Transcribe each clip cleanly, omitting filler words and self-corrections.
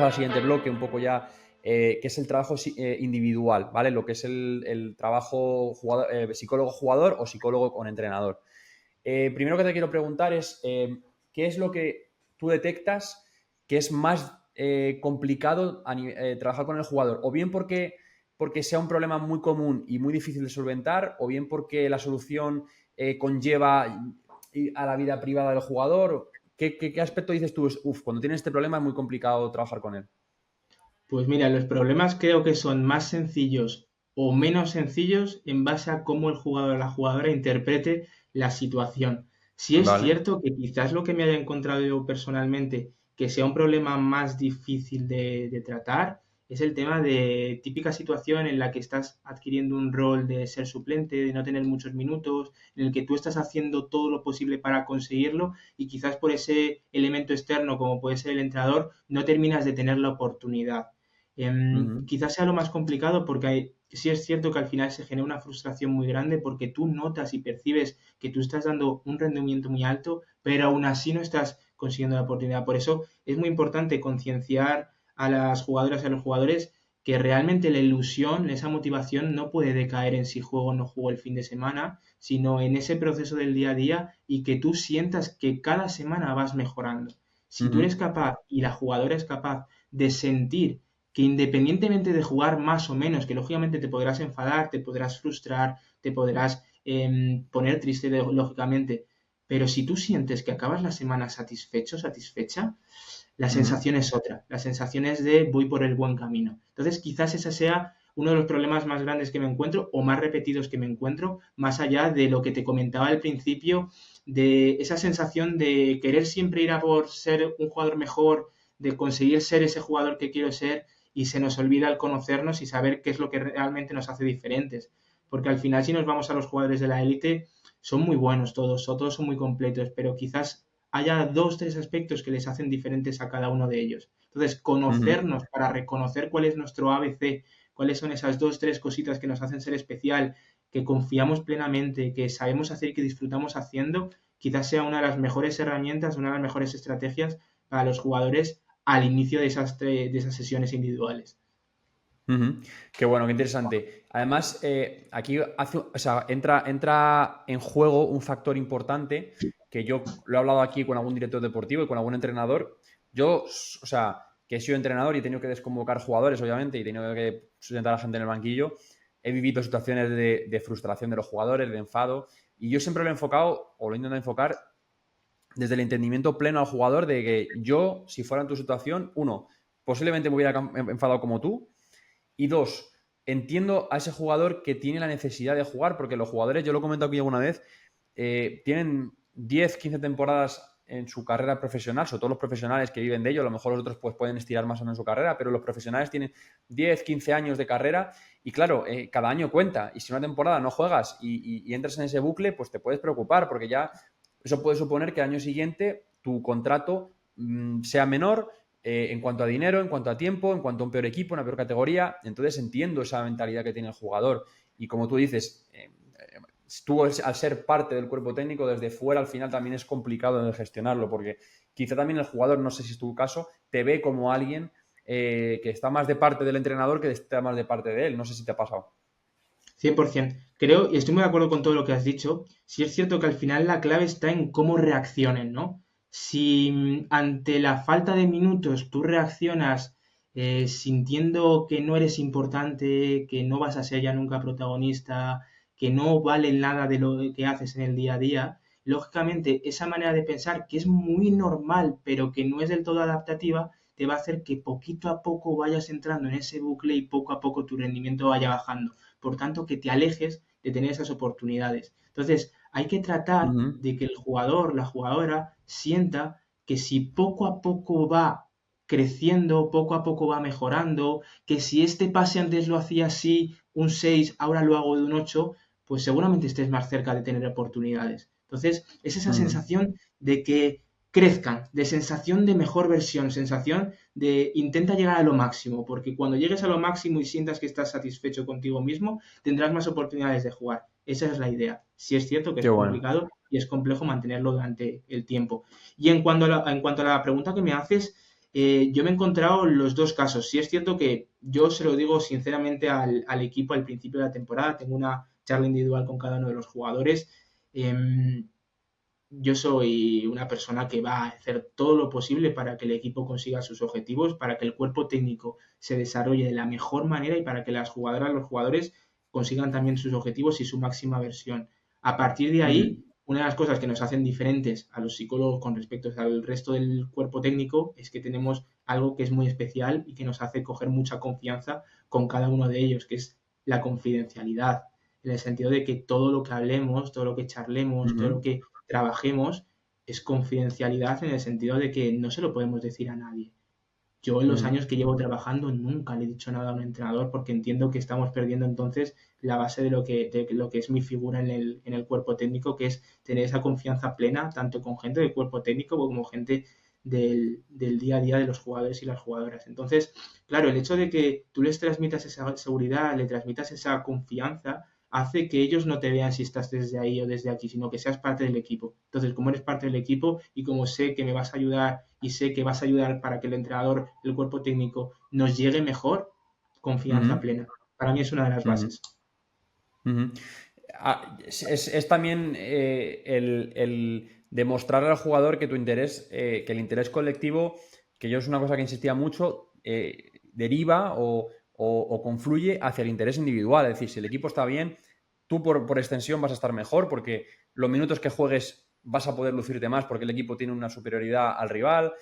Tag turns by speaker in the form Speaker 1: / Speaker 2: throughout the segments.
Speaker 1: pasar al siguiente bloque, un poco ya, que es el trabajo individual, ¿vale? Lo que es el trabajo psicólogo-jugador o psicólogo con entrenador. Primero que te quiero preguntar es, ¿qué es lo que tú detectas que es más complicado trabajar con el jugador? O bien porque sea un problema muy común y muy difícil de solventar, o bien porque la solución conlleva a la vida privada del jugador. ¿Qué aspecto dices tú? Cuando tienes este problema es muy complicado trabajar con él.
Speaker 2: Pues mira, los problemas creo que son más sencillos o menos sencillos en base a cómo el jugador o la jugadora interprete la situación. Si es
Speaker 1: Vale.
Speaker 2: cierto que quizás lo que me haya encontrado yo personalmente que sea un problema más difícil de tratar es el tema de típica situación en la que estás adquiriendo un rol de ser suplente, de no tener muchos minutos, en el que tú estás haciendo todo lo posible para conseguirlo y quizás por ese elemento externo como puede ser el entrenador no terminas de tener la oportunidad.
Speaker 1: Ujú.
Speaker 2: Quizás sea lo más complicado porque sí es cierto que al final se genera una frustración muy grande porque tú notas y percibes que tú estás dando un rendimiento muy alto, pero aún así no estás consiguiendo la oportunidad. Por eso es muy importante concienciar a las jugadoras y a los jugadores que realmente la ilusión, esa motivación no puede decaer en si juego o no juego el fin de semana, sino en ese proceso del día a día y que tú sientas que cada semana vas mejorando. Si tú eres
Speaker 1: Ujú.
Speaker 2: capaz y la jugadora es capaz de sentir que independientemente de jugar más o menos, que lógicamente te podrás enfadar, te podrás frustrar, te podrás poner triste, lógicamente, pero si tú sientes que acabas la semana satisfecho, satisfecha, la
Speaker 1: Ujú.
Speaker 2: sensación es otra. La sensación es de voy por el buen camino. Entonces, quizás ese sea uno de los problemas más grandes que me encuentro o más repetidos que me encuentro, más allá de lo que te comentaba al principio, de esa sensación de querer siempre ir a por ser un jugador mejor, de conseguir ser ese jugador que quiero ser y se nos olvida el conocernos y saber qué es lo que realmente nos hace diferentes. Porque al final, si nos vamos a los jugadores de la élite, son muy buenos todos son muy completos, pero quizás haya dos, tres aspectos que les hacen diferentes a cada uno de ellos. Entonces,
Speaker 1: Ujú.
Speaker 2: conocernos para reconocer cuál es nuestro ABC, cuáles son esas dos, tres cositas que nos hacen ser especial, que confiamos plenamente, que sabemos hacer y que disfrutamos haciendo, quizás sea una de las mejores herramientas, una de las mejores estrategias para los jugadores al inicio de esas sesiones individuales.
Speaker 1: Ujú. Qué bueno, qué interesante. Además, aquí o sea, entra en juego un factor importante que yo lo he hablado aquí con algún director deportivo y con algún entrenador. Yo, o sea, que he sido entrenador y he tenido que desconvocar jugadores, obviamente, y he tenido que sustentar a la gente en el banquillo. He vivido situaciones de frustración de los jugadores, de enfado, y yo siempre lo he enfocado, o lo he intentado enfocar, desde el entendimiento pleno al jugador de que yo, si fuera en tu situación, uno, posiblemente me hubiera enfadado como tú, y dos, entiendo a ese jugador que tiene la necesidad de jugar, porque los jugadores, yo lo he comentado aquí alguna vez, tienen 10 15 temporadas en su carrera profesional, sobre todo los profesionales que viven de ello, a lo mejor los otros pues, pueden estirar más o menos su carrera, pero los profesionales tienen 10 15 años de carrera y claro, cada año cuenta. Y si una temporada no juegas y entras en ese bucle, pues te puedes preocupar, porque ya eso puede suponer que el año siguiente tu contrato sea menor en cuanto a dinero, en cuanto a tiempo, en cuanto a un peor equipo, una peor categoría. Entonces entiendo esa mentalidad que tiene el jugador. Y como tú dices, tú al ser parte del cuerpo técnico desde fuera al final también es complicado de gestionarlo porque quizá también el jugador, no sé si es tu caso, te ve como alguien que está más de parte del entrenador que está más de parte de él. No sé si te ha pasado.
Speaker 2: 100%. Creo, y estoy muy de acuerdo con todo lo que has dicho, si es cierto que al final la clave está en cómo reaccionen, ¿no? Si ante la falta de minutos tú reaccionas sintiendo que no eres importante, que no vas a ser ya nunca protagonista, que no vale nada de lo que haces en el día a día, lógicamente esa manera de pensar, que es muy normal, pero que no es del todo adaptativa, te va a hacer que poquito a poco vayas entrando en ese bucle y poco a poco tu rendimiento vaya bajando, por tanto que te alejes de tener esas oportunidades. Entonces, hay que
Speaker 1: Uh
Speaker 2: tratar
Speaker 1: -huh.
Speaker 2: de que el jugador, la jugadora, sienta que si poco a poco va creciendo, poco a poco va mejorando, que si este pase antes lo hacía así, un 6 ahora lo hago de un 8 pues seguramente estés más cerca de tener oportunidades. Entonces, es esa
Speaker 1: Uh -huh.
Speaker 2: sensación de que crezcan, de sensación de mejor versión, sensación de intenta llegar a lo máximo, porque cuando llegues a lo máximo y sientas que estás satisfecho contigo mismo, tendrás más oportunidades de jugar. Esa es la idea. Si es cierto que
Speaker 1: Qué
Speaker 2: es
Speaker 1: bueno.
Speaker 2: complicado y es complejo mantenerlo durante el tiempo. Y en cuanto a la pregunta que me haces, Yo me he encontrado los dos casos. Sí es cierto que yo se lo digo sinceramente al equipo al principio de la temporada, tengo una charla individual con cada uno de los jugadores. Em, yo soy una persona que va a hacer todo lo posible para que el equipo consiga sus objetivos, para que el cuerpo técnico se desarrolle de la mejor manera y para que las jugadoras, los jugadores consigan también sus objetivos y su máxima versión. A partir de
Speaker 1: Ujú,
Speaker 2: ahí, una de las cosas que nos hacen diferentes a los psicólogos con respecto al resto del cuerpo técnico es que tenemos algo que es muy especial y que nos hace coger mucha confianza con cada uno de ellos, que es la confidencialidad, en el sentido de que todo lo que hablemos, todo lo que charlemos, todo lo
Speaker 1: ujú,
Speaker 2: que trabajemos es confidencialidad en el sentido de que no se lo podemos decir a nadie. Yo en los
Speaker 1: ujú,
Speaker 2: años que llevo trabajando nunca le he dicho nada a un entrenador porque entiendo que estamos perdiendo entonces la base de lo que es mi figura en el cuerpo técnico, que es tener esa confianza plena tanto con gente del cuerpo técnico como gente del día a día de los jugadores y las jugadoras. Entonces, claro, el hecho de que tú les transmitas esa seguridad, le transmitas esa confianza, hace que ellos no te vean si estás desde ahí o desde aquí, sino que seas parte del equipo. Entonces, como eres parte del equipo y como sé que me vas a ayudar y sé que vas a ayudar para que el entrenador, el cuerpo técnico nos llegue mejor, confianza
Speaker 1: ujú,
Speaker 2: plena. Para mí es una de las
Speaker 1: ujú,
Speaker 2: bases.
Speaker 1: ujú. Es también el demostrar al jugador que tu interés, que el interés colectivo, que yo es una cosa que insistía mucho, deriva o confluye hacia el interés individual. Es decir, si el equipo está bien, tú por extensión vas a estar mejor porque los minutos que juegues vas a poder lucirte más porque el equipo tiene una superioridad al rival.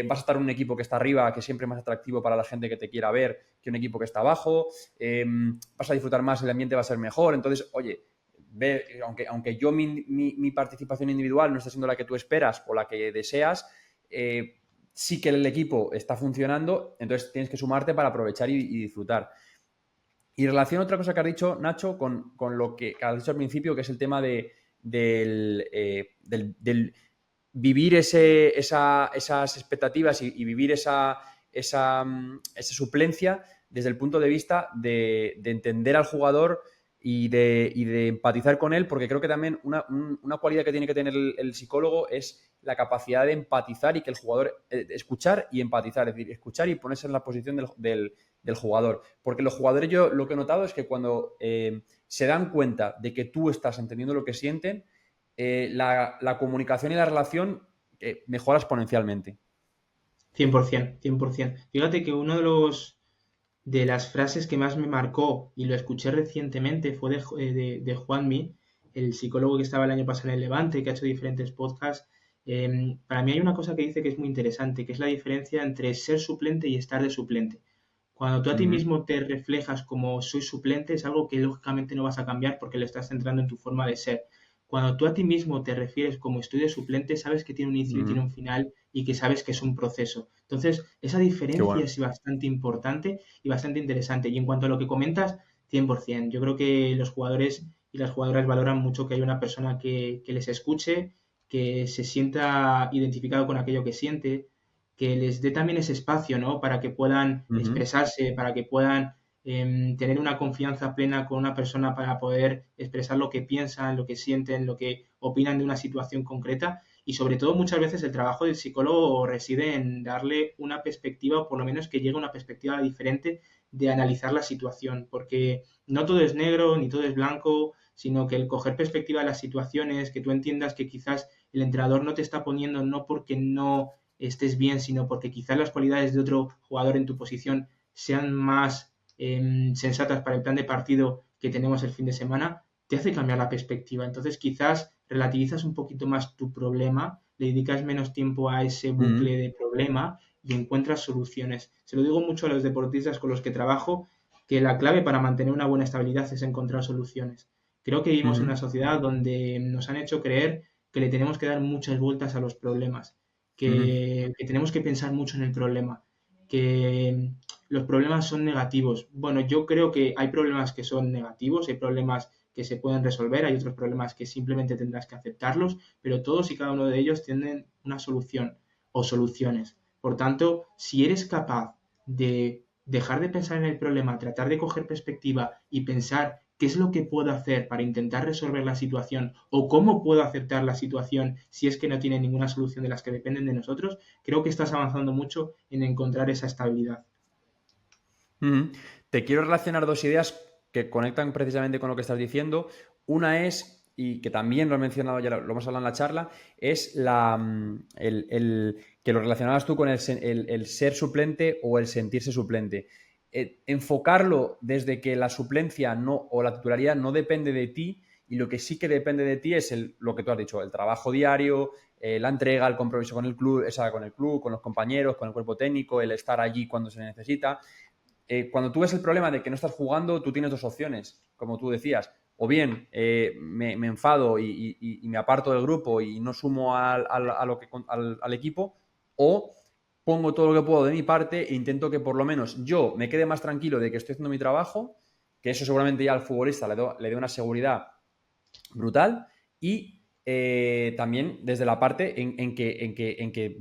Speaker 1: Vas a estar en un equipo que está arriba, que siempre es más atractivo para la gente que te quiera ver que un equipo que está abajo. Vas a disfrutar más, el ambiente va a ser mejor. Entonces, oye, aunque yo mi participación individual no esté siendo la que tú esperas o la que deseas, sí que el equipo está funcionando, entonces tienes que sumarte para aprovechar y disfrutar. Y relaciono otra cosa que has dicho, Nacho, con lo que has dicho al principio, que es el tema del vivir esas expectativas y vivir esa suplencia desde el punto de vista de entender al jugador y de empatizar con él, porque creo que también una cualidad que tiene que tener el psicólogo es la capacidad de empatizar y que el jugador, escuchar y empatizar, es decir, escuchar y ponerse en la posición del jugador. Porque los jugadores, yo lo que he notado es que cuando se dan cuenta de que tú estás entendiendo lo que sienten, la comunicación y la relación mejora exponencialmente.
Speaker 2: 100%, 100%. Fíjate que uno de las frases que más me marcó, y lo escuché recientemente, fue de Juanmi, el psicólogo que estaba el año pasado en el Levante, que ha hecho diferentes podcasts. Para mí hay una cosa que dice que es muy interesante, que es la diferencia entre ser suplente y estar de suplente. Cuando tú a ti
Speaker 1: Ujú,
Speaker 2: mismo te reflejas como soy suplente, es algo que lógicamente no vas a cambiar porque lo estás centrando en tu forma de ser. Cuando tú a ti mismo te refieres como estoy de suplente, sabes que tiene un inicio y tiene
Speaker 1: ujú.
Speaker 2: un final y que sabes que es un proceso. Entonces, esa
Speaker 1: Qué
Speaker 2: diferencia
Speaker 1: bueno.
Speaker 2: es bastante importante y bastante interesante. Y en cuanto a lo que comentas, 100%. Yo creo que los jugadores y las jugadoras valoran mucho que haya una persona que les escuche, que se sienta identificado con aquello que siente, que les dé también ese espacio, ¿no? Para que puedan
Speaker 1: Ujú,
Speaker 2: expresarse, para que puedan tener una confianza plena con una persona para poder expresar lo que piensan, lo que sienten, lo que opinan de una situación concreta. Y sobre todo muchas veces el trabajo del psicólogo reside en darle una perspectiva, o por lo menos que llegue a una perspectiva diferente de analizar la situación, porque no todo es negro ni todo es blanco, sino que el coger perspectiva de las situaciones, que tú entiendas que quizás el entrenador no te está poniendo no porque no estés bien, sino porque quizás las cualidades de otro jugador en tu posición sean más sensatas para el plan de partido que tenemos el fin de semana, te hace cambiar la perspectiva. Entonces quizás relativizas un poquito más tu problema, le dedicas menos tiempo a ese
Speaker 1: ujú,
Speaker 2: bucle de problema y encuentras soluciones. Se lo digo mucho a los deportistas con los que trabajo, que la clave para mantener una buena estabilidad es encontrar soluciones. Creo que vivimos en
Speaker 1: ujú,
Speaker 2: una sociedad donde nos han hecho creer que le tenemos que dar muchas vueltas a los problemas,
Speaker 1: ujú,
Speaker 2: que tenemos que pensar mucho en el problema, que los problemas son negativos. Bueno, yo creo que hay problemas que son negativos, hay problemas que se pueden resolver, hay otros problemas que simplemente tendrás que aceptarlos, pero todos y cada uno de ellos tienen una solución o soluciones. Por tanto, si eres capaz de dejar de pensar en el problema, tratar de coger perspectiva y pensar ¿qué es lo que puedo hacer para intentar resolver la situación? ¿O cómo puedo aceptar la situación si es que no tiene ninguna solución de las que dependen de nosotros? Creo que estás avanzando mucho en encontrar esa estabilidad.
Speaker 1: Ujú. Te quiero relacionar dos ideas que conectan precisamente con lo que estás diciendo. Una es, y que también lo he mencionado, ya lo hemos hablado en la charla, es que lo relacionabas tú con el ser suplente o el sentirse suplente. Enfocarlo desde que la suplencia no, o la titularidad no depende de ti, y lo que sí que depende de ti es lo que tú has dicho, el trabajo diario, la entrega, el compromiso con el club, con el club, con los compañeros, con el cuerpo técnico, el estar allí cuando se necesita. Cuando tú ves el problema de que no estás jugando, tú tienes dos opciones, como tú decías. O bien me enfado y me aparto del grupo y no sumo al equipo, o pongo todo lo que puedo de mi parte e intento que por lo menos yo me quede más tranquilo de que estoy haciendo mi trabajo, que eso seguramente ya al futbolista le dé una seguridad brutal, y también desde la parte en que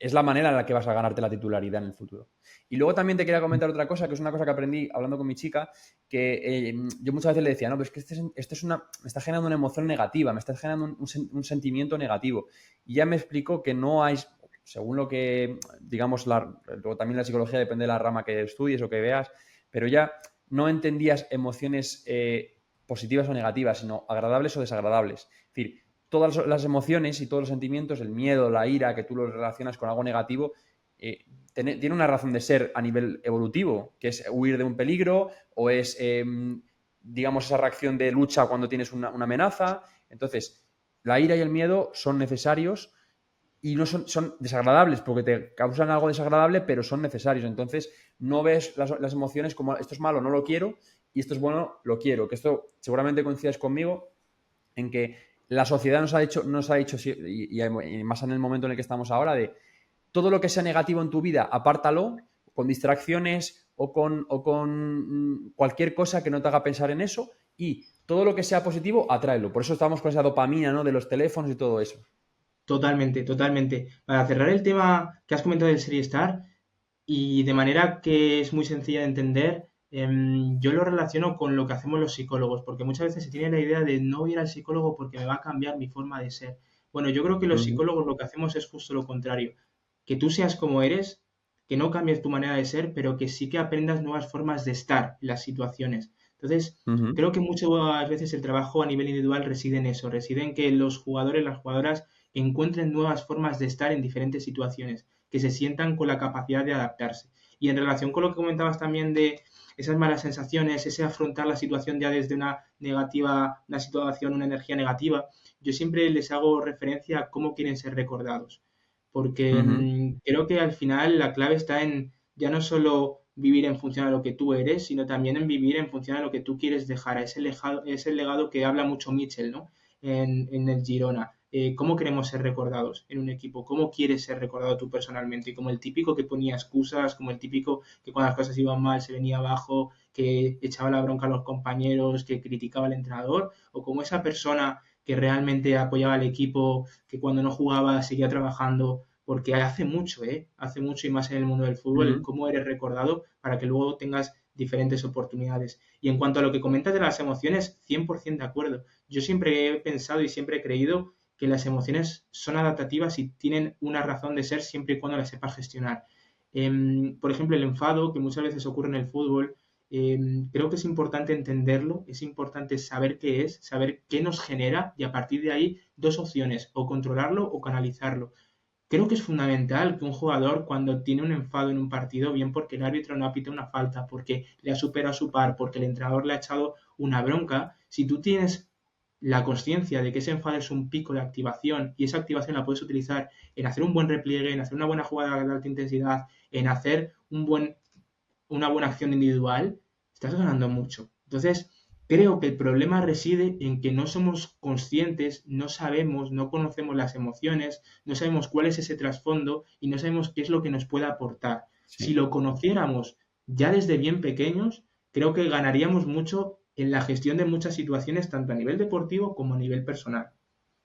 Speaker 1: es la manera en la que vas a ganarte la titularidad en el futuro. Y luego también te quería comentar otra cosa, que es una cosa que aprendí hablando con mi chica, que yo muchas veces le decía, no, pero es que me está generando una emoción negativa, me está generando un sentimiento negativo. Y ya me explicó que no hay, según lo que, digamos, luego también la psicología depende de la rama que estudies o que veas, pero ya no entendías emociones positivas o negativas, sino agradables o desagradables. Es decir, todas las emociones y todos los sentimientos, el miedo, la ira, que tú los relacionas con algo negativo, tiene una razón de ser a nivel evolutivo, que es huir de un peligro o es, digamos, esa reacción de lucha cuando tienes una amenaza. Entonces, la ira y el miedo son necesarios y no son desagradables porque te causan algo desagradable, pero son necesarios. Entonces, no ves las emociones como esto es malo, no lo quiero, y esto es bueno, lo quiero. Que esto seguramente coincides conmigo en que la sociedad nos ha dicho y más en el momento en el que estamos ahora, de todo lo que sea negativo en tu vida, apártalo con distracciones o con cualquier cosa que no te haga pensar en eso, y todo lo que sea positivo, atráelo. Por eso estamos con esa dopamina, ¿no?, de los teléfonos y todo eso.
Speaker 2: Totalmente, totalmente. Para cerrar el tema que has comentado del Serie Star, y de manera que es muy sencilla de entender, yo lo relaciono con lo que hacemos los psicólogos, porque muchas veces se tiene la idea de no ir al psicólogo porque me va a cambiar mi forma de ser. Bueno, yo creo que los
Speaker 1: Ujú,
Speaker 2: psicólogos lo que hacemos es justo lo contrario, que tú seas como eres, que no cambies tu manera de ser, pero que sí que aprendas nuevas formas de estar en las situaciones. Entonces,
Speaker 1: ujú,
Speaker 2: creo que muchas veces el trabajo a nivel individual reside en eso, reside en que los jugadores, las jugadoras encuentren nuevas formas de estar en diferentes situaciones, que se sientan con la capacidad de adaptarse. Y en relación con lo que comentabas también de esas malas sensaciones, ese afrontar la situación ya desde una negativa, una situación, una energía negativa, yo siempre les hago referencia a cómo quieren ser recordados. Porque
Speaker 1: ujú,
Speaker 2: creo que al final la clave está en ya no solo vivir en función a lo que tú eres, sino también en vivir en función a lo que tú quieres dejar, a ese legado que habla mucho Mitchell, ¿no? En el Girona. ¿Cómo queremos ser recordados en un equipo? ¿Cómo quieres ser recordado tú personalmente? ¿Como el típico que ponía excusas, como el típico que cuando las cosas iban mal se venía abajo, que echaba la bronca a los compañeros, que criticaba al entrenador? ¿O como esa persona que realmente apoyaba al equipo, que cuando no jugaba seguía trabajando? Porque hace mucho, ¿eh? Hace mucho, y más en el mundo del fútbol, el
Speaker 1: ujú,
Speaker 2: cómo eres recordado para que luego tengas diferentes oportunidades. Y en cuanto a lo que comentas de las emociones, 100% de acuerdo. Yo siempre he pensado y siempre he creído que las emociones son adaptativas y tienen una razón de ser siempre y cuando las sepas gestionar. Por ejemplo, el enfado, que muchas veces ocurre en el fútbol, creo que es importante entenderlo, es importante saber qué es, saber qué nos genera, y a partir de ahí dos opciones, o controlarlo o canalizarlo. Creo que es fundamental que un jugador, cuando tiene un enfado en un partido, bien porque el árbitro no apita una falta, porque le ha superado su par, porque el entrenador le ha echado una bronca, si tú tienes la conciencia de que ese enfado es un pico de activación, y esa activación la puedes utilizar en hacer un buen repliegue, en hacer una buena jugada de alta intensidad, en hacer una buena acción individual, estás ganando mucho. Entonces, creo que el problema reside en que no somos conscientes, no sabemos, no conocemos las emociones, no sabemos cuál es ese trasfondo y no sabemos qué es lo que nos puede aportar. Si
Speaker 1: sí.
Speaker 2: lo conociéramos ya desde bien pequeños, creo que ganaríamos mucho en la gestión de muchas situaciones, tanto a nivel deportivo como a nivel personal.